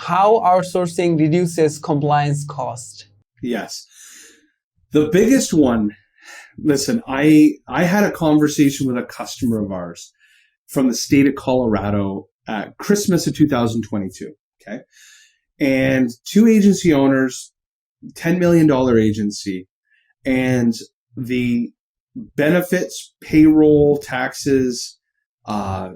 how outsourcing reduces compliance cost. Yes. The biggest one, listen, I had a conversation with a customer of ours from the state of Colorado at Christmas of 2022. Okay. And two agency owners, $10 million agency, and the benefits, payroll, taxes,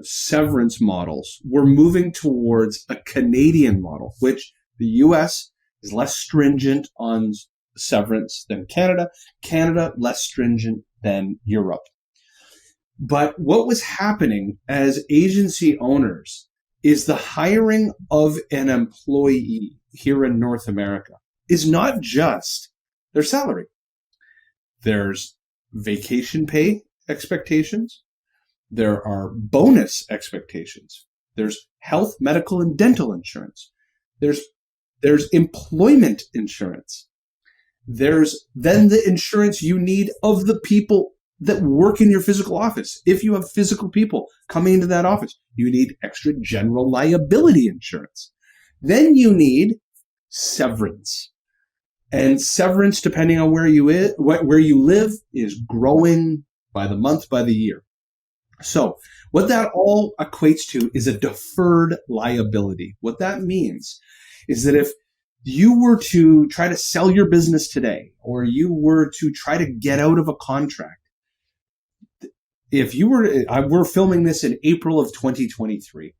severance models were moving towards a Canadian model, which the US is less stringent on severance than Canada. Canada, less stringent than Europe. But what was happening as agency owners is the hiring of an employee here in North America is not just their salary. There's vacation pay expectations. There are bonus expectations. There's health, medical, and dental insurance. There's employment insurance. There's then the insurance you need of the people that work in your physical office. If you have physical people coming into that office, you need extra general liability insurance. Then you need severance. And severance, depending on where you live, is growing by the month, by the year. So what that all equates to is a deferred liability. What that means is that if you were to try to sell your business today, or you were to try to get out of a contract, we're filming this in April of 2023.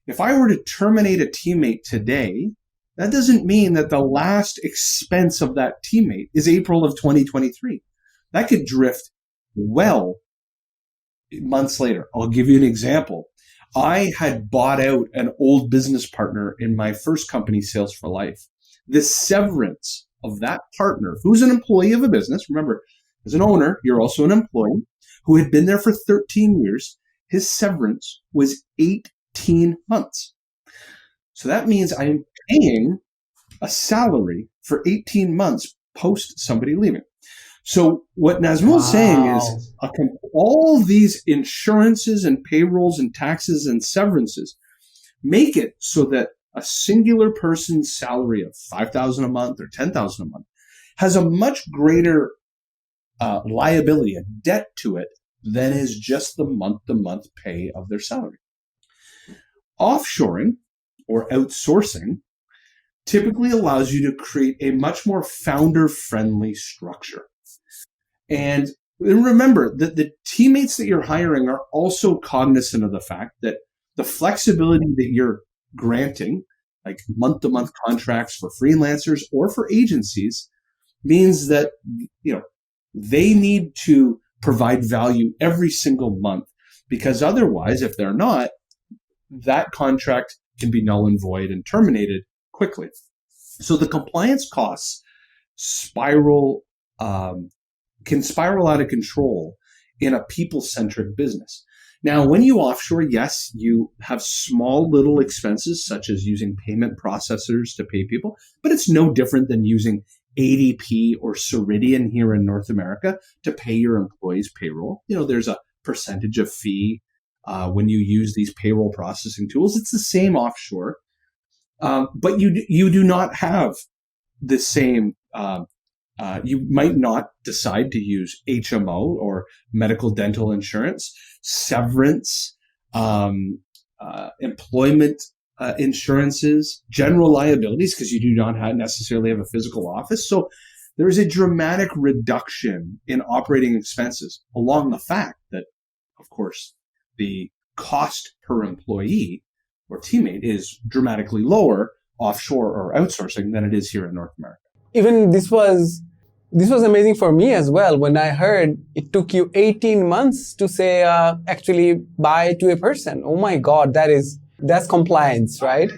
If I were to terminate a teammate today, that doesn't mean that the last expense of that teammate is April of 2023. That could drift well months later. I'll give you an example. I had bought out an old business partner in my first company, Sales for Life. The severance of that partner, who's an employee of a business, remember, as an owner, you're also an employee, who had been there for 13 years, his severance was 18 months. So that means I am paying a salary for 18 months post somebody leaving. So what Nazmul is saying is all these insurances and payrolls and taxes and severances make it so that a singular person's salary of $5,000 a month or $10,000 a month has a much greater liability, a debt to it, than is just the month-to-month pay of their salary. Offshoring or outsourcing typically allows you to create a much more founder-friendly structure. And remember that the teammates that you're hiring are also cognizant of the fact that the flexibility that you're granting, like month-to-month contracts for freelancers or for agencies, means that they need to provide value every single month, because otherwise, if they're not, that contract can be null and void and terminated quickly. So the compliance costs can spiral out of control in a people-centric business. Now, when you offshore, yes, you have small little expenses such as using payment processors to pay people, but it's no different than using ADP or Ceridian here in North America to pay your employees' payroll. There's a percentage of fee when you use these payroll processing tools. It's the same offshore, but you do not have the same. You might not decide to use HMO or medical dental insurance, severance, employment insurances, general liabilities, because you do not necessarily have a physical office. So there is a dramatic reduction in operating expenses, along the fact that, of course, the cost per employee or teammate is dramatically lower offshore or outsourcing than it is here in North America. Even this was amazing for me as well when I heard it took you 18 months to say actually buy to a person. Oh my God, that's compliance, right?